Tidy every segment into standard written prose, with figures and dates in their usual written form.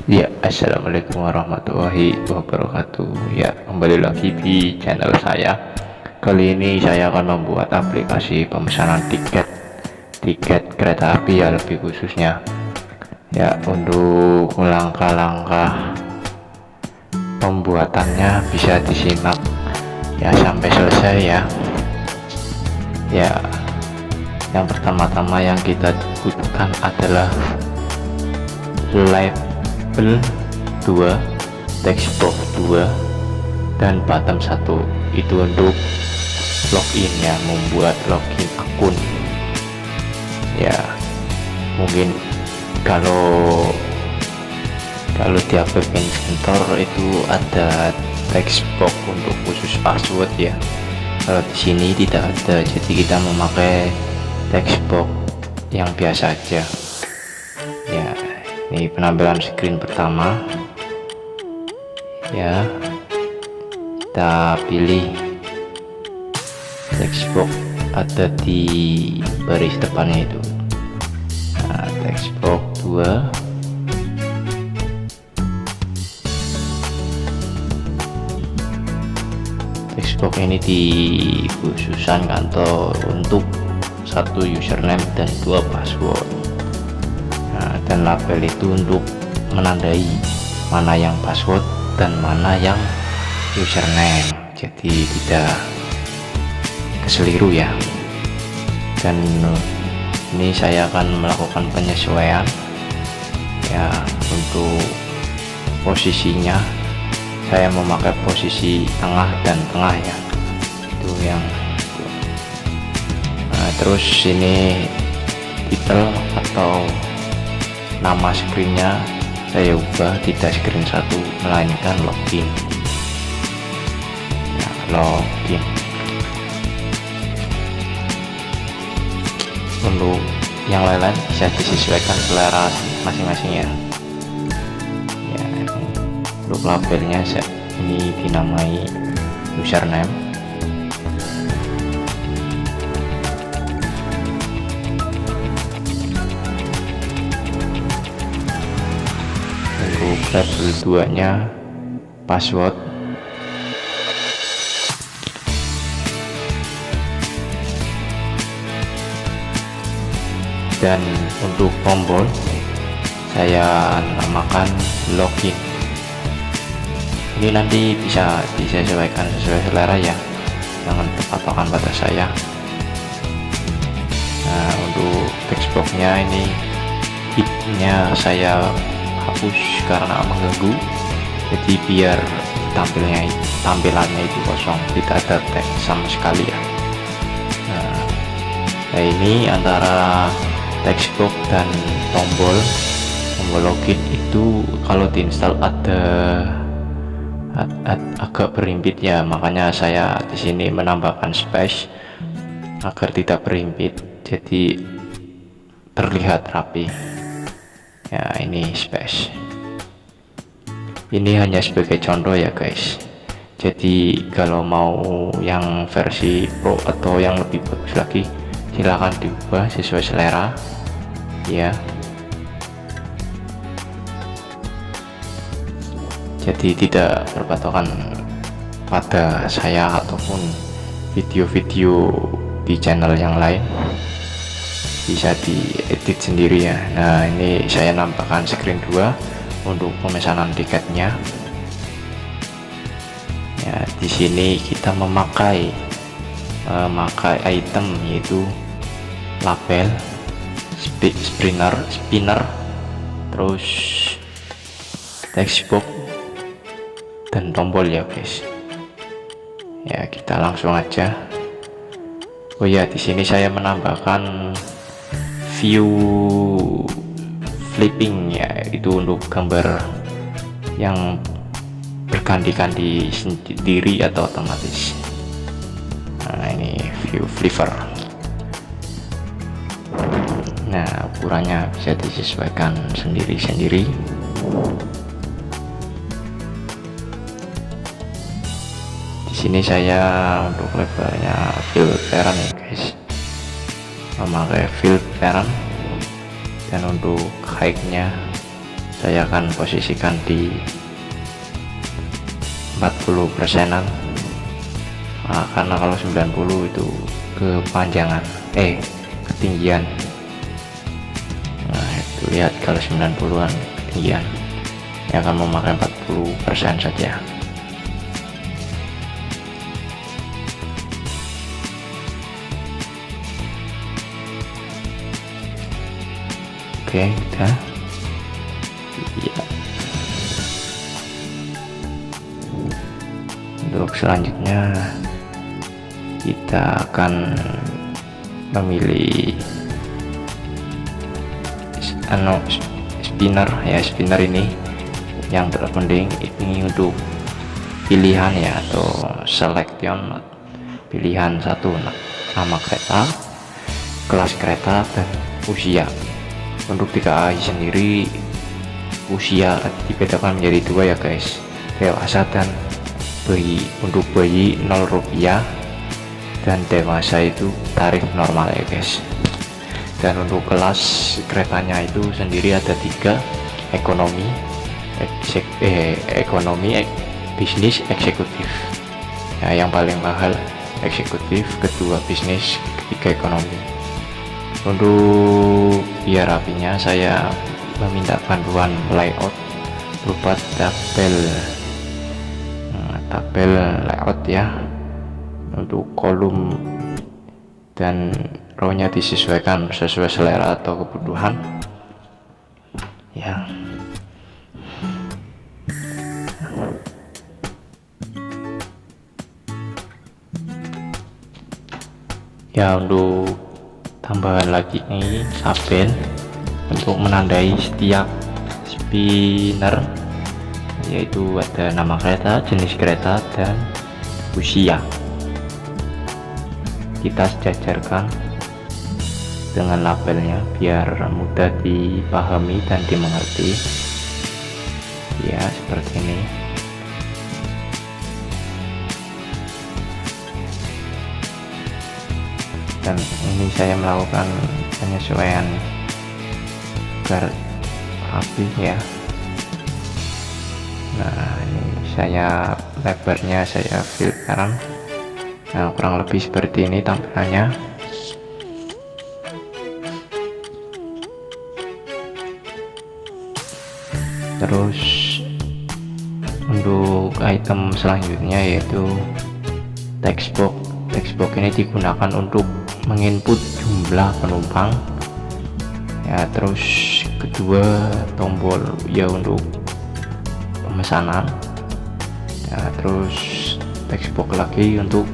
Ya, assalamualaikum warahmatullahi wabarakatuh. Ya, kembali lagi di channel saya. Kali ini saya akan membuat aplikasi pemesanan tiket kereta api, ya lebih khususnya. Ya, untuk langkah-langkah pembuatannya bisa disimak ya sampai selesai ya. Ya, yang pertama-tama yang kita butuhkan adalah label 2, text box 2, dan bottom 1. Itu untuk login ya, membuat login akun ya. Mungkin kalau di aplikasi Inventor itu ada text box untuk khusus password ya. Kalau di sini tidak ada, jadi kita memakai text box yang biasa aja ya. Ini penampilan screen pertama ya, kita pilih text box ada di baris depannya itu. Nah, text box 2, text box ini dikhususkan kantor untuk 1 username dan 2 password. Nah, dan label itu untuk menandai mana yang password dan mana yang username, jadi tidak keseliru ya. Dan ini saya akan melakukan penyesuaian ya. Untuk posisinya saya memakai posisi tengah dan tengah ya, itu yang terus ini title atau nama screennya saya ubah tidak screen 1 melainkan login ya, login. Untuk yang lain-lain bisa disesuaikan selera masing-masing ya. Untuk labelnya ini dinamai username, untuk label 2 nya password, dan untuk tombol saya namakan login. Ini nanti bisa disesuaikan sesuai selera ya, jangan terpatokan pada saya. Nah, untuk text boxnya ini hitnya saya hapus karena mengganggu, jadi biar tampilannya itu kosong, tidak ada teks sama sekali ya. Nah, ini antara text box dan tombol login itu kalau diinstal agak berimpit ya, makanya saya di sini menambahkan space agar tidak berimpit, jadi terlihat rapi ya. Ini space, ini hanya sebagai contoh ya guys, jadi kalau mau yang versi pro atau yang lebih bagus lagi silahkan diubah sesuai selera ya. Jadi tidak berpatokan pada saya ataupun video-video di channel yang lain, bisa diedit sendiri ya. Nah, ini saya nambahkan screen 2 untuk pemesanan tiketnya ya. Di sini kita memakai item yaitu label, spinner, terus text box dan tombol ya guys ya. Kita langsung aja. Oh ya, di sini saya menambahkan view flipping ya, itu untuk gambar yang berganti-ganti sendiri atau otomatis. Nah, ini view flipper. Nah, ukurannya bisa disesuaikan sendiri-sendiri. Di sini saya untuk lebarnya fill parent ya guys, memakai fill parent, dan untuk height-nya saya akan posisikan di 40%an. Karena kalau 90 itu kepanjangan ketinggian. Nah itu lihat, kalau 90-an ketinggian yang akan memakai 40% saja. Oke, udah ya. Untuk selanjutnya kita akan memilih spinner ya. Spinner ini yang terpenting ini untuk pilihan ya, atau selection, pilihan satu nama kereta, kelas kereta, dan usia. Untuk 3AI sendiri usia dibedakan menjadi dua ya guys, dewasa dan bayi. Untuk bayi 0 rupiah dan dewasa itu tarif normal ya guys. Dan untuk kelas keretanya itu sendiri ada 3, ekonomi, bisnis, eksekutif. Nah, yang paling mahal eksekutif, kedua bisnis, ketiga ekonomi. Untuk biar rapinya saya meminta bantuan layout berupa tabel layout ya. Untuk kolom dan row-nya disesuaikan sesuai selera atau kebutuhan ya. Untuk tambahan lagi ini tabel untuk menandai setiap spinner, yaitu ada nama kereta, jenis kereta, dan usia. Kita sejajarkan dengan labelnya biar mudah dipahami dan dimengerti ya, seperti ini. Dan ini saya melakukan penyesuaian agar rapi ya. Nah ini saya lebarnya saya filteran. Nah kurang lebih seperti ini tampilannya. Terus untuk item selanjutnya yaitu textbox. Textbox ini digunakan untuk menginput jumlah penumpang ya. Terus kedua tombol ya untuk pemesanan ya. Terus textbox lagi untuk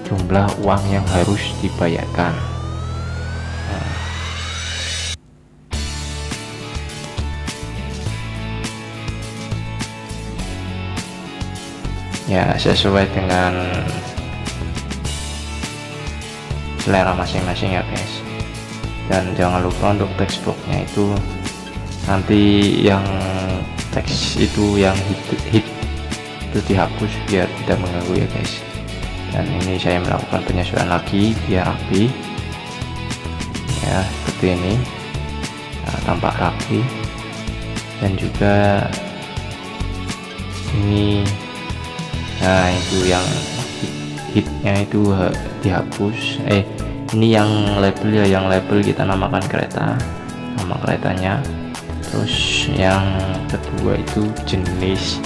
jumlah uang yang harus dibayarkan. Ya sesuai dengan selera masing-masing ya guys. Dan jangan lupa untuk textboxnya itu nanti yang teks itu yang hit itu dihapus biar tidak mengganggu ya guys. Dan ini saya melakukan penyesuaian lagi biar rapi ya, seperti ini. Nah, tampak rapi. Dan juga ini, nah itu yang hitnya itu dihapus. Ini yang label ya, yang label kita namakan kereta, nama keretanya. Terus yang kedua itu jenis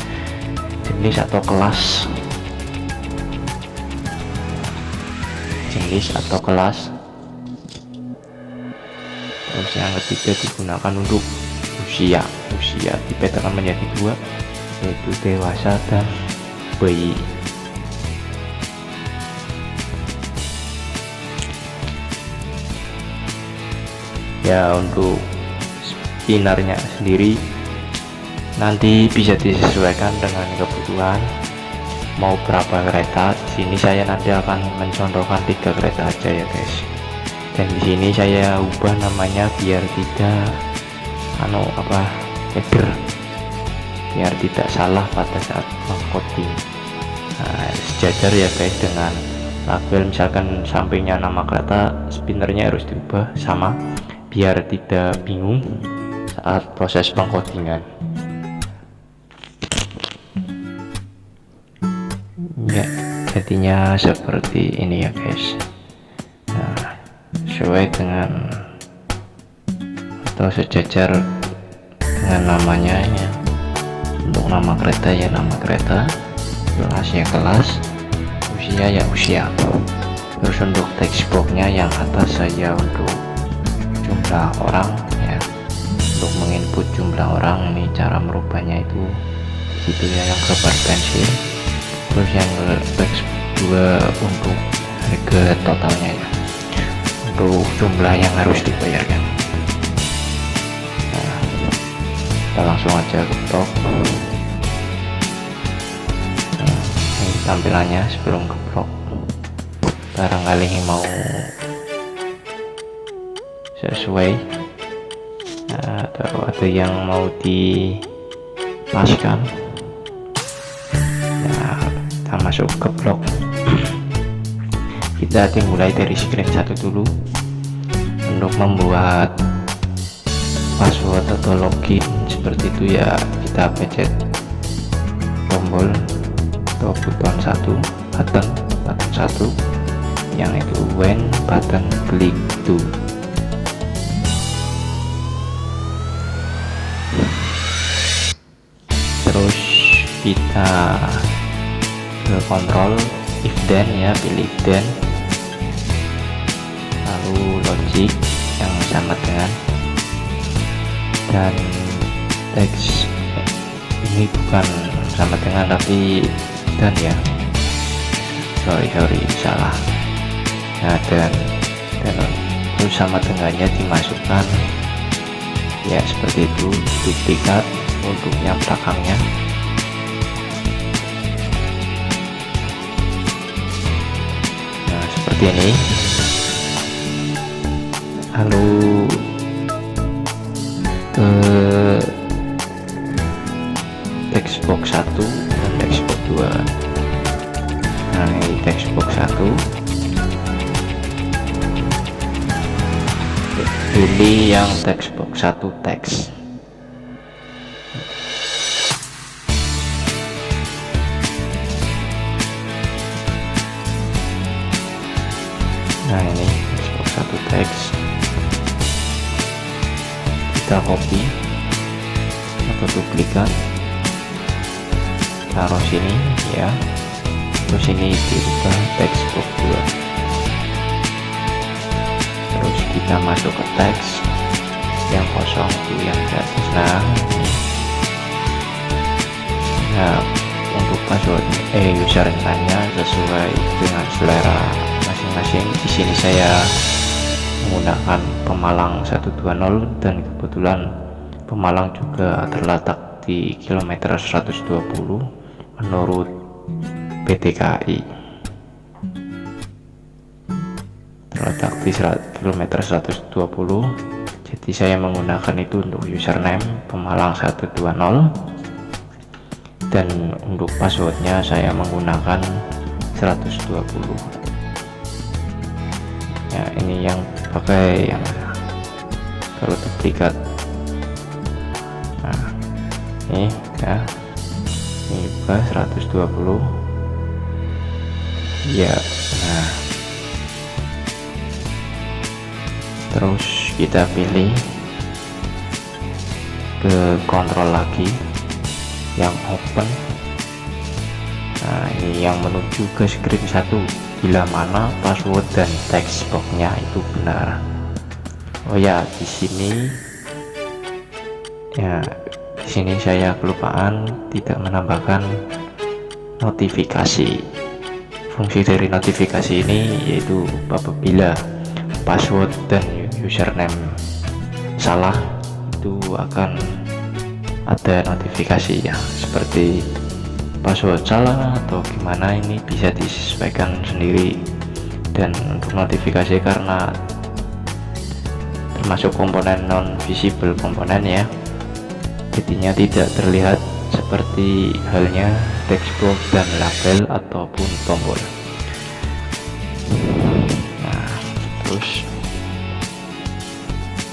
atau kelas, terus yang ketiga digunakan untuk usia dibedakan menjadi dua, yaitu dewasa dan bayi. Ya untuk spinnernya sendiri nanti bisa disesuaikan dengan kebutuhan mau berapa kereta. Di sini saya nanti akan mencontohkan 3 kereta aja ya guys. Dan di sini saya ubah namanya biar tidak header, biar tidak salah pada saat mengcoding. Nah, sejajar ya guys dengan label. Misalkan sampingnya nama kereta, spinnernya harus diubah sama biar tidak bingung saat proses pengcodingan. Ya, jadinya seperti ini ya guys. Nah, sesuai dengan atau sejajar dengan namanya ya. Untuk nama kereta ya nama kereta, kelas ya kelas, usia ya usia. Terus untuk text boxnya yang atas saya untuk jumlah orang ya, untuk menginput jumlah orang. Ini cara merubahnya itu gitu ya, yang gambar pensil. Terus yang text 2 untuk harga totalnya ya, untuk jumlah yang harus dibayarkan. Nah, kita langsung aja ke blog. Nah, ini tampilannya sebelum ke blog. Barangkali mau sesuai atau ada yang mau dipaskan. Nah, kita masuk ke blog. Kita dimulai dari screen 1 dulu. Untuk membuat password atau login seperti itu ya, kita pencet tombol atau button 1, button 1 yang itu when button click to. Terus kita ke kontrol if then ya, pilih then, lalu logic yang sama dengan, dan teks ini bukan sama dengan tapi dan ya, sorry salah. Nah, dan terus sama dengannya dimasukkan ya, seperti itu, duplikat untuk yang belakangnya. Nah, seperti ini. Lalu ke text box 1 dan text box 2. Nah, ini text box 1, pilih yang text box 1 teks. Nah, ini text box 1 teks, kita copy atau duplikat, taruh sini ya. Terus ini dirubah text box 2. Terus kita masuk ke teks yang kosong itu yang di atas. Nah, untuk password username-nya sesuai dengan selera masing-masing. Di sini saya menggunakan Pemalang 120 dan kebetulan Pemalang juga terletak di kilometer 120 menurut PT KAI. Terletak di kilometer 120, jadi saya menggunakan itu untuk username Pemalang 120, dan untuk passwordnya saya menggunakan 120 ya. Ini yang pakai yang kalau duplikat. Nah, ini ya, ini juga 120 ya. Nah, terus kita pilih ke kontrol lagi yang open. Nah, ini yang menuju ke screen 1 bila mana password dan text boxnya itu benar. Oh ya, di sini ya, di sini saya kelupaan tidak menambahkan notifikasi. Fungsi dari notifikasi ini yaitu apabila password dan username salah, itu akan ada notifikasi ya, seperti password salah atau gimana, ini bisa disesuaikan sendiri. Dan untuk notifikasi karena termasuk komponen non visible komponen ya, jadinya tidak terlihat seperti halnya text box dan label ataupun tombol. Nah, terus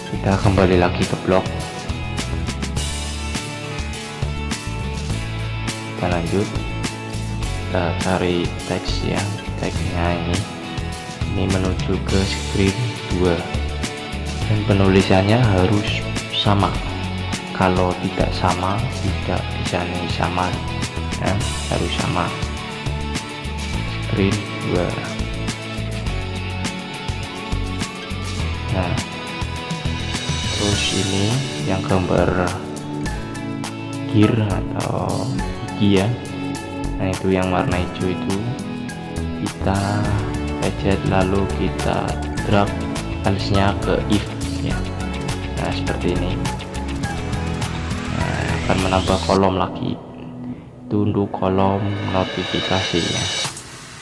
kita kembali lagi ke blog. kita lanjut, kita cari teks ya, teksnya ini menuju ke screen 2 dan penulisannya harus sama. Kalau tidak sama, tidak bisa nih sama ya, harus sama. Screen 2. Nah, terus ini yang gambar gear atau gigi ya, nah itu yang warna hijau itu kita pencet lalu kita drag alisnya ke if ya. Nah seperti ini. Nah, akan menambah kolom lagi, itu untuk kolom notifikasi ya,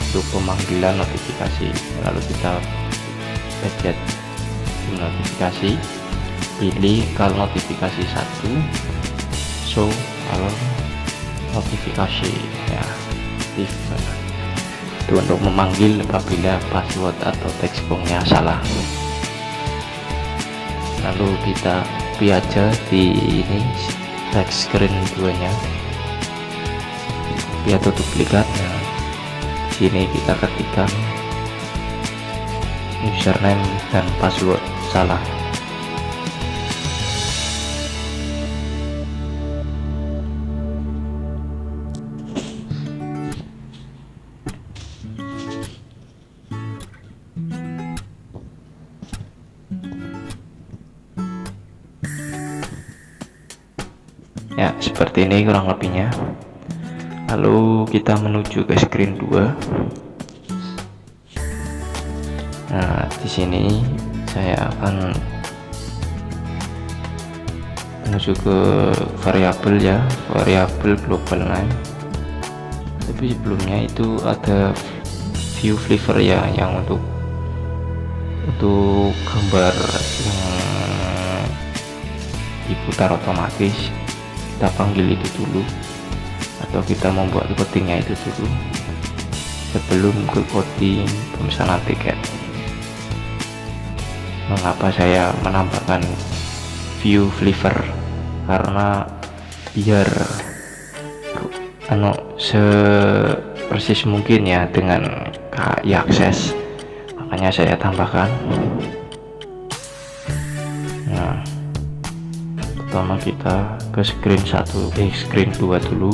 untuk pemanggilan notifikasi. Lalu kita pencet notifikasi, pilih kalau notifikasi 1, show kalau notifikasi ya, aktif. Itu untuk memanggil apabila password atau teks boxnya salah. Lalu kita copy aja di ini teks screen 2 nya, copy atau duplikat. Nah, sini kita ketikkan username dan password salah. Ya seperti ini kurang lebihnya. Lalu kita menuju ke screen 2. Nah di sini saya akan menuju ke variabel ya, variabel global name. Tapi sebelumnya itu ada view flavor ya, yang untuk gambar yang diputar otomatis. Kita panggil itu dulu, atau kita membuat codingnya itu dulu sebelum ke coding pemesanan tiket. Mengapa saya menambahkan view flavor? Karena biar sepersis mungkin ya dengan KAI akses, makanya saya tambahkan. Nah pertama kita ke screen 2 dulu.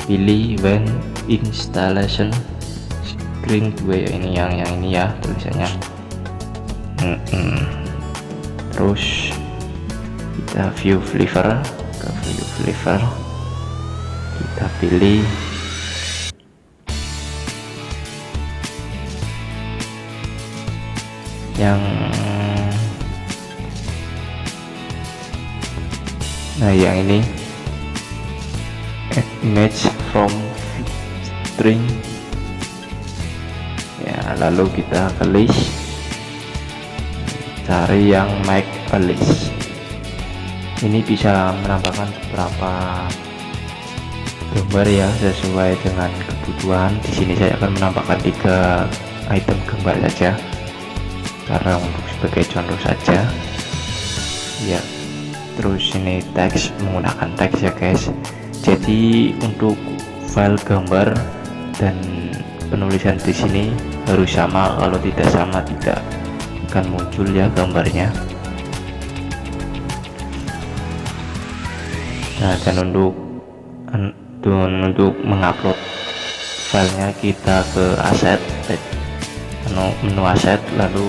Pilih when installation screen 2 ya, ini yang ini ya tulisannya. Terus kita view flavor, ke view flavor kita pilih yang yang ini, add image from string ya. Lalu kita ke list, cari yang make a list. Ini bisa menambahkan beberapa gambar ya, sesuai dengan kebutuhan. Di sini saya akan menambahkan 3 item gambar saja, karena untuk sebagai contoh saja ya. Terus ini teks, menggunakan teks ya guys. Jadi untuk file gambar dan penulisan di sini harus sama, kalau tidak sama tidak akan muncul ya gambarnya. Nah dan untuk mengupload filenya kita ke aset, menu aset, lalu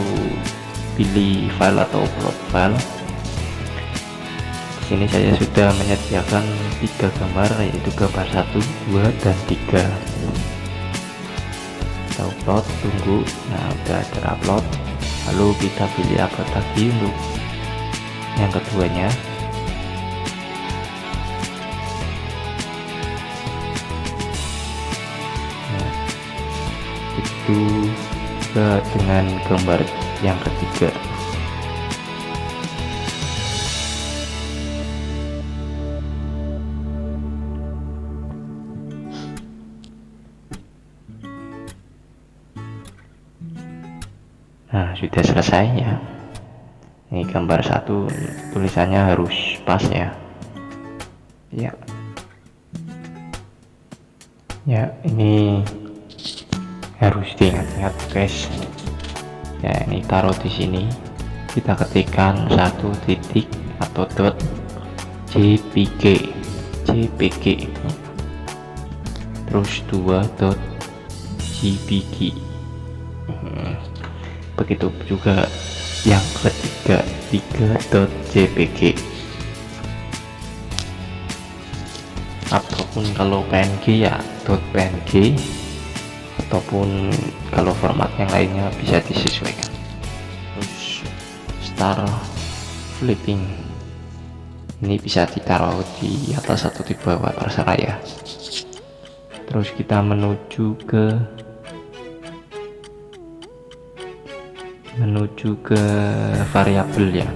pilih file atau upload file. Di sini saya sudah menyediakan 3 gambar, yaitu gambar 1, 2, dan 3. Kita upload, tunggu. Nah udah terupload. Lalu kita pilih upload lagi untuk yang keduanya. Nah, itu juga dengan gambar yang ketiga. Nah sudah selesai ya. Ini gambar 1 tulisannya harus pas ya. Ya ini harus diingat-ingat guys ya. Ini taruh di sini, kita ketikkan 1 titik atau dot jpg terus 2 dot jpg. Begitu juga yang ketiga 3 dot jpg, ataupun kalau png ya dot png, ataupun kalau format yang lainnya bisa disesuaikan. Terus star flipping ini bisa ditaruh di atas atau di bawah, terserah ya. Terus kita menuju ke variabel ya.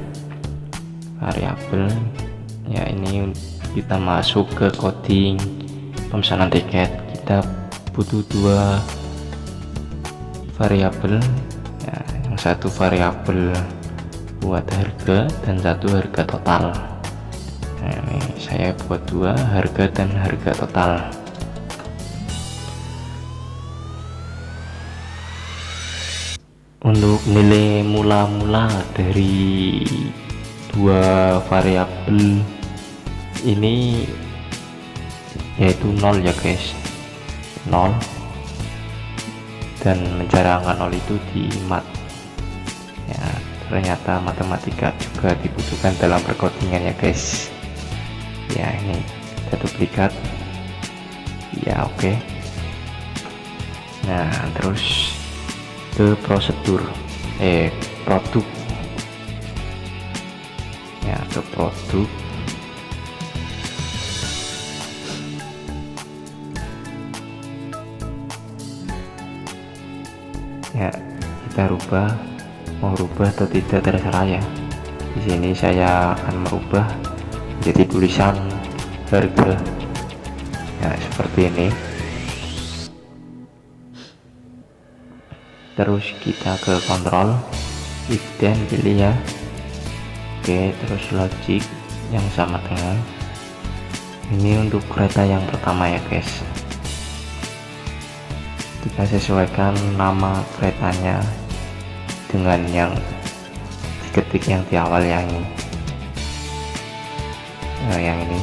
Ini kita masuk ke coding pemesanan tiket. Kita butuh 2 variabel ya, yang satu variabel buat harga dan satu harga total. Nah, ini saya buat 2, harga dan harga total. Untuk nilai mula-mula dari 2 variabel ini yaitu 0 ya guys, 0, dan menjadi angka 0 itu di mat ya. Ternyata matematika juga dibutuhkan dalam perkodingan ya guys ya. Ini kita duplikat ya, oke. Nah terus ke prosedur produk ya, ke produk ya. Kita mau rubah atau tidak terserah ya. Di sini saya akan merubah menjadi tulisan harga ya, seperti ini. Terus kita ke kontrol if then, pilih ya. Oke, terus logic yang sama dengan ini untuk kereta yang pertama ya guys. Kita sesuaikan nama keretanya dengan yang diketik yang di awal yang ini. Yang ini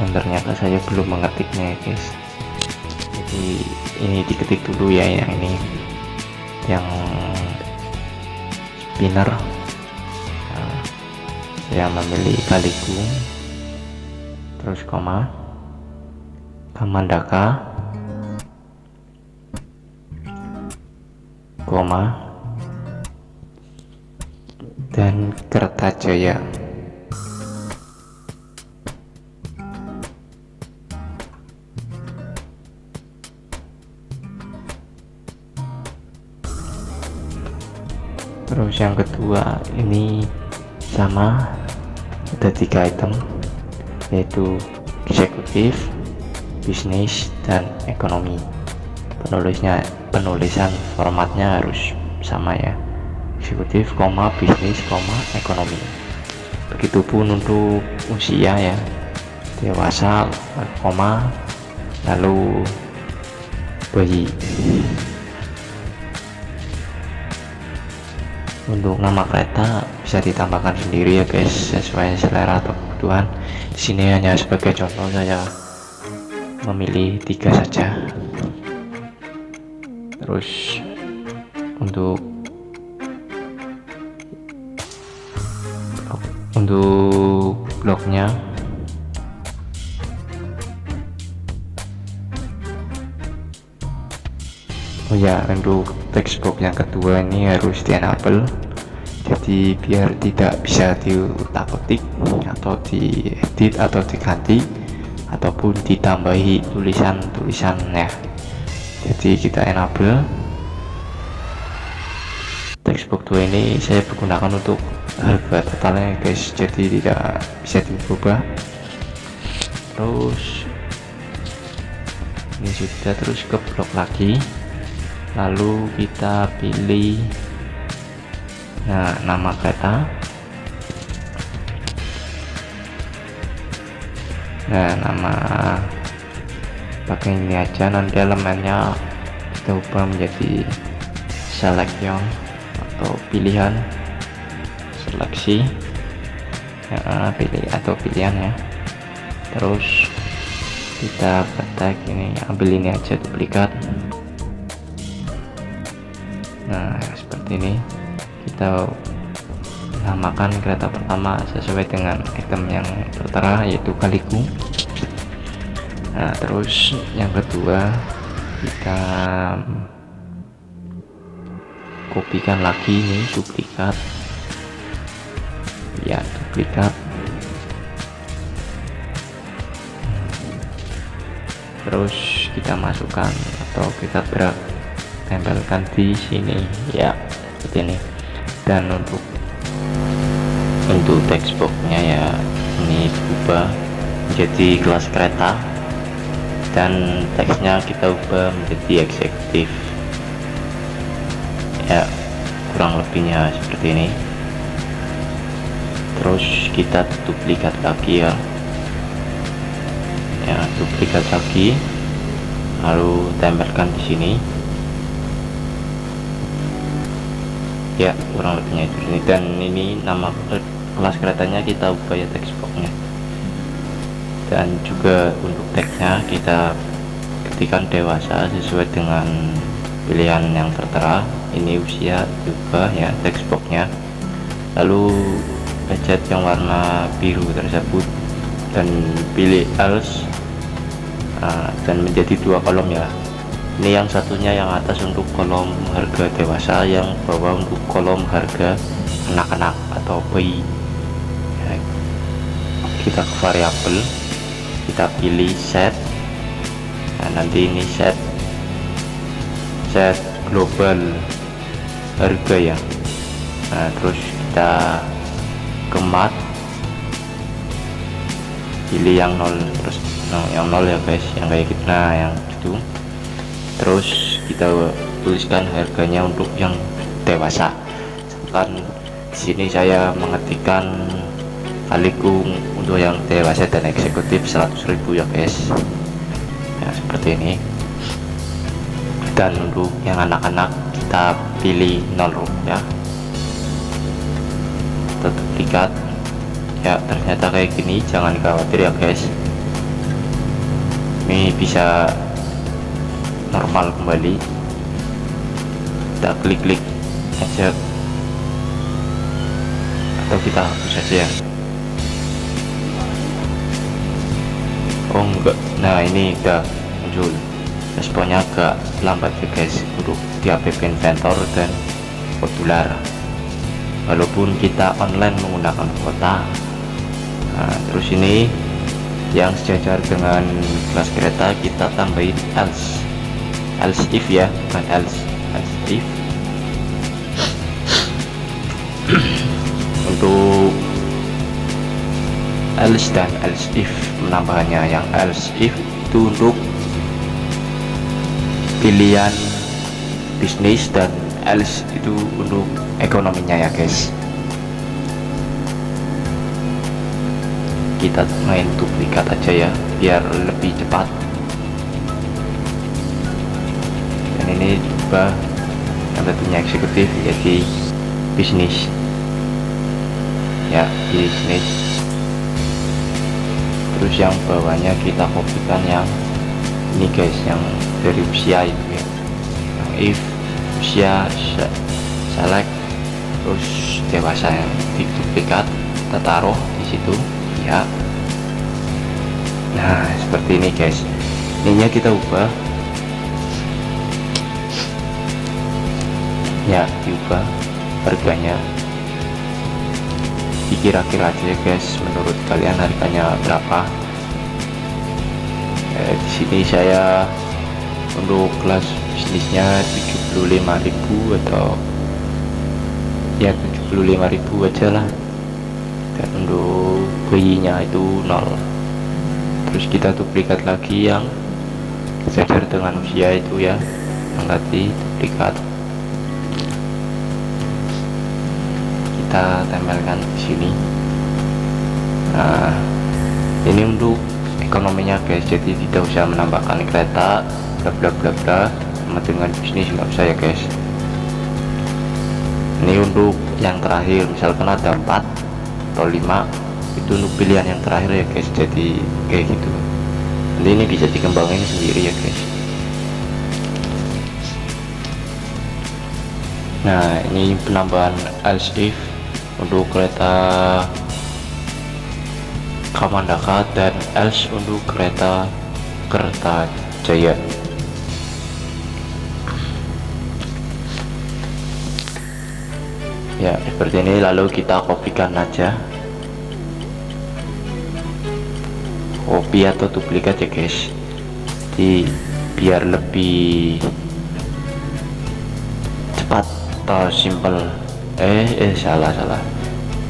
yang ternyata saya belum mengetiknya ya guys. Jadi ini diketik dulu ya, yang ini yang spinner. Nah, saya memilih Kaligung, terus koma, Kamandaka, koma, dan Kertajaya. Terus yang kedua ini sama, ada 3 item yaitu eksekutif, bisnis, dan ekonomi. Penulisan formatnya harus sama ya, eksekutif, bisnis, ekonomi. Begitupun untuk usia ya, dewasa, lalu bayi. Untuk nama kereta bisa ditambahkan sendiri ya guys, sesuai selera atau kebutuhan. Di sini hanya sebagai contoh saya memilih 3 saja. Terus untuk bloknya untuk textbox yang kedua ini harus di enable, jadi biar tidak bisa diutak-atik atau diedit atau diganti ataupun ditambahi tulisan ya. Jadi kita enable. Textbox 2 ini saya gunakan untuk harga totalnya guys, jadi tidak bisa diubah. Terus ini sudah, terus ke blok lagi. lalu kita pilih nama kereta. Nama pakai ini aja, nanti elemennya kita ubah menjadi selection atau pilihan, seleksi pilih atau pilihan ya. Terus kita ketik ini, ambil ini aja duplikat. Seperti ini kita namakan kereta pertama sesuai dengan item yang tertera, yaitu Kaliku. Terus yang kedua kita kopikan lagi ini, duplikat ya, duplikat. Terus kita masukkan atau kita tempelkan di sini ya, seperti ini. Dan untuk textboxnya ya, ini berubah menjadi kelas kereta, dan teksnya kita ubah menjadi eksekutif ya, kurang lebihnya seperti ini. Terus kita duplikat lagi ya, duplikat lagi, lalu tempelkan di sini ya, kurang lebihnya itu ini. Dan ini nama kelas keretanya kita ubah ya, textboxnya. Dan juga untuk teksnya kita ketikkan dewasa sesuai dengan pilihan yang tertera. Ini usia juga ya, textboxnya. Lalu pencet yang warna biru tersebut dan pilih else, dan menjadi 2 kolom ya. Ini yang satunya yang atas untuk kolom harga dewasa, yang bawah untuk kolom harga anak-anak atau bayi ya. Kita ke variabel, kita pilih set. Nanti ini set global harga ya. Terus kita ke mat, pilih yang 0, terus yang 0 ya guys, yang kayak gitu. Yang gitu. Terus kita tuliskan harganya untuk yang dewasa. Misalkan di sini saya mengetikkan Kaliku untuk yang dewasa dan eksekutif 100.000 ya guys ya, seperti ini. Dan untuk yang anak-anak kita pilih 0 ya, kita duplikat ya. Ternyata kayak gini, jangan khawatir ya guys, ini bisa normal kembali. Kita klik aja atau kita hapus saja ya. Oh enggak, ini udah muncul. Responnya agak lambat ya guys untuk di app inventor dan modular, walaupun kita online menggunakan kuota. Terus ini yang sejajar dengan kelas kereta kita tambahin else if ya, bukan else if. Untuk else dan else if menambahnya, yang else if itu untuk pilihan bisnis dan else itu untuk ekonominya ya guys. Kita main duplikat aja ya biar lebih cepat. Dan ini coba yang tentunya eksekutif jadi bisnis ya, bisnis. Terus yang bawahnya kita kopikan yang ini guys, yang dari usia itu ya, yang if usia select, terus dewasa yang diduplikat kita taruh di situ ya. Nah seperti ini guys, ininya kita ubah ya, diubah harganya dikira-kira aja ya guys, menurut kalian harganya berapa. Di sini saya untuk kelas bisnisnya 75.000 atau ya 75.000 aja lah. Dan untuk bayinya itu 0. Terus kita duplikat lagi yang sejajar dengan usia itu ya, mengganti duplikat, kita tempelkan di sini. Nah, ini untuk ekonominya guys, jadi tidak usah menambahkan kereta bla bla bla bla, sama dengan bisnis nggak usah ya guys. Ini untuk yang terakhir, misalkan ada 4 atau 5, itu untuk pilihan yang terakhir ya guys, jadi kayak gitu. Nanti ini bisa dikembangin sendiri ya guys. Nah, ini penambahan else if untuk kereta Kamandaka dan else untuk kereta Kertajaya. Ya seperti ini, lalu kita kopikan aja, copy atau duplikat ya guys, jadi biar lebih cepat atau simple.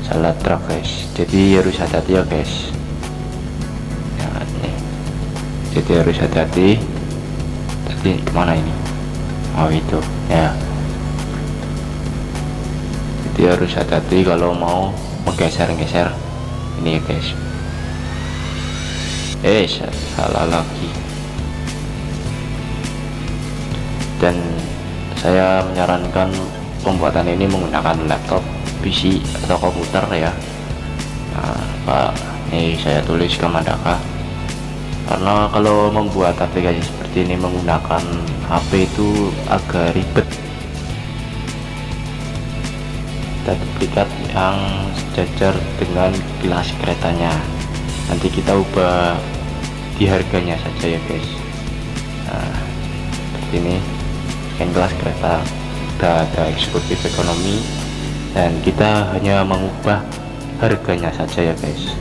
salah track guys, jadi harus hati-hati ya guys ya, nih. Jadi harus hati-hati. Tadi kemana ini? Oh itu ya, jadi harus hati-hati kalau mau menggeser-geser ini ya guys. Salah lagi. Dan saya menyarankan pembuatan ini menggunakan laptop, PC atau komputer ya. Nah Pak, ini saya tulis Kamandaka, karena kalau membuat aplikasi seperti ini menggunakan HP itu agak ribet. Kita duplikat yang sejajar dengan kelas keretanya, nanti kita ubah di harganya saja ya guys. Nah seperti ini yang kelas kereta udah ada eksekutif, ekonomi, dan kita hanya mengubah harganya saja ya guys.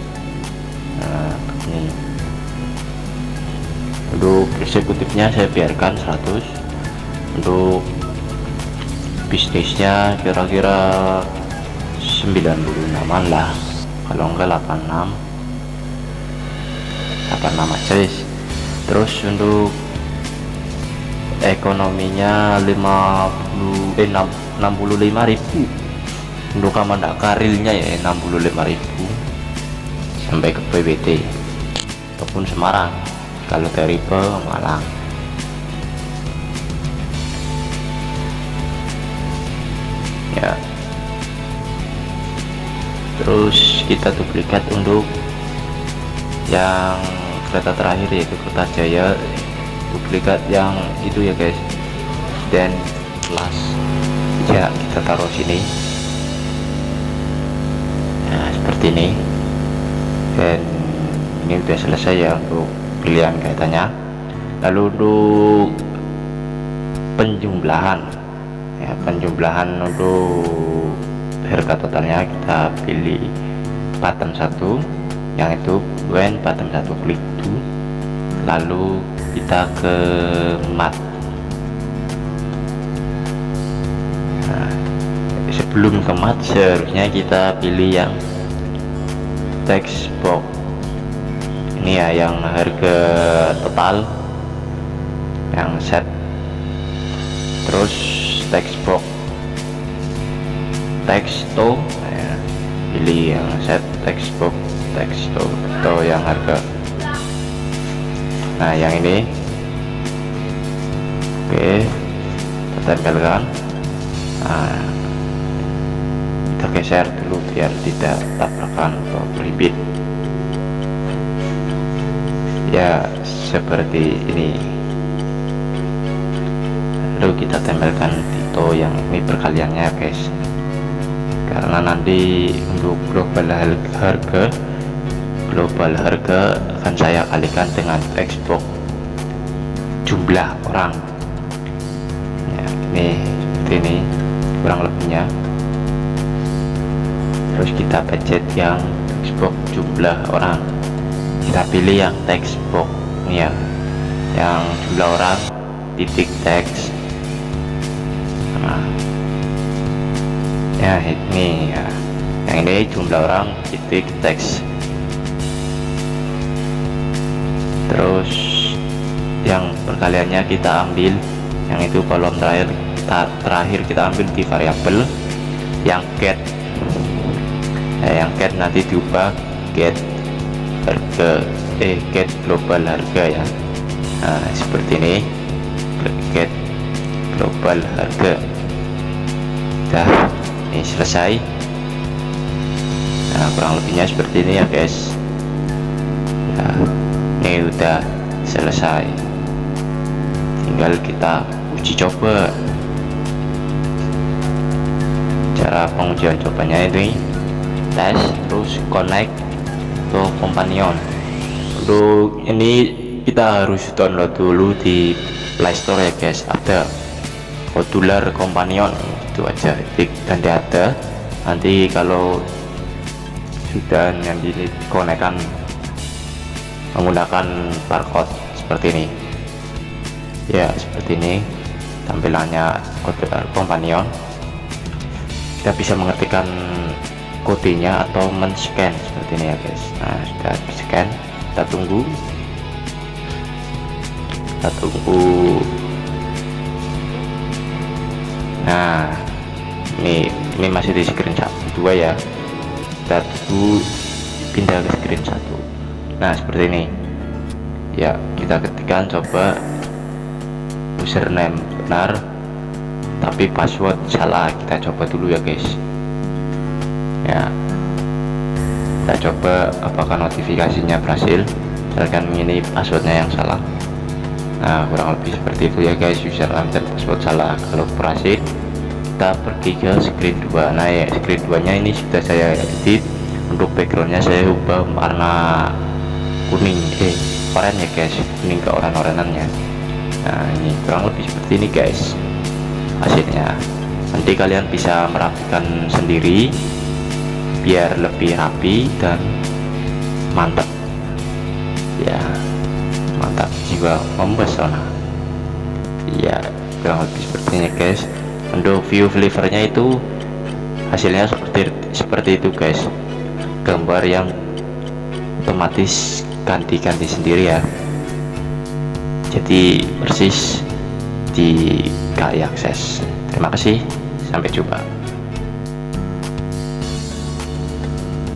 Nah ini untuk eksekutifnya saya biarkan 100, untuk bisnisnya kira-kira 96an lah, kalau enggak 86 aja guys. Terus untuk ekonominya 65.000, untuk Kamandaka realnya ya 65.000 sampai ke PWT ataupun Semarang, kalau dari Malang. Ya terus kita duplikat untuk yang kereta terakhir yaitu Kertajaya, duplikat yang itu ya guys, dan kelas ya kita taruh sini. Nah seperti ini, dan ini udah selesai ya untuk pilihan kaitannya. Lalu untuk penjumlahan ya, penjumlahan untuk harga totalnya kita pilih button 1, yang itu when button 1 klik to, lalu kita ke mat. Nah, sebelum ke mat seharusnya kita pilih yang text box ini ya, yang harga total yang set, terus text box text to ya, pilih yang set text box text to atau yang harga. Nah yang ini oke, kita tempelkan. Nah, kita geser dulu biar tidak tabrakan atau beribit ya, seperti ini. Lalu kita tempelkan Tito yang ini perkaliannya guys, karena nanti untuk global harga akan saya kalikan dengan Xbox jumlah orang ya, ini seperti ini kurang lebihnya. Terus kita pencet yang Xbox jumlah orang, kita pilih yang textbox ini ya, yang jumlah orang titik teks. Nah ya ini ya, yang ini jumlah orang titik teks. Terus yang perkaliannya kita ambil yang itu kolom terakhir kita ambil di variabel yang get. Yang get nanti diubah get harga, get global harga ya. Nah seperti ini, get global harga. Udah, ini selesai. Nah kurang lebihnya seperti ini ya guys. Nah, ini udah selesai, tinggal kita uji coba. Cara pengujian cobanya ini tes, terus connect ke companion. Untuk ini kita harus download dulu di Play Store ya guys. Ada modular companion, itu aja, dan dia ada. Nanti kalau sudah yang dikonekkan menggunakan barcode seperti ini ya, seperti ini tampilannya kode companion. Kita bisa mengetikkan kodenya atau men-scan seperti ini ya guys. Nah sudah di scan, kita tunggu. Nah ini masih di screen 1 2 ya, kita tunggu pindah ke screen 1. Nah seperti ini ya, kita ketikkan coba username benar tapi password salah. Kita coba dulu ya guys ya, kita coba apakah notifikasinya berhasil. Misalkan ini passwordnya yang salah. Nah kurang lebih seperti itu ya guys, username dan password salah. Kalau berhasil kita pergi ke screen 2. Nah ya, screen 2 nya ini sudah saya edit. Untuk backgroundnya saya ubah warna kuning, oranye ya guys, kuning ke oran-oranannya. Nah ini kurang lebih seperti ini guys hasilnya. Nanti kalian bisa merapikan sendiri biar lebih rapi dan mantap ya, mantap jiwa memesona ya. Kurang lebih seperti ini guys. Untuk view flavornya itu hasilnya seperti itu guys, gambar yang otomatis ganti-ganti sendiri ya, jadi persis di KI Akses. Terima kasih, sampai jumpa.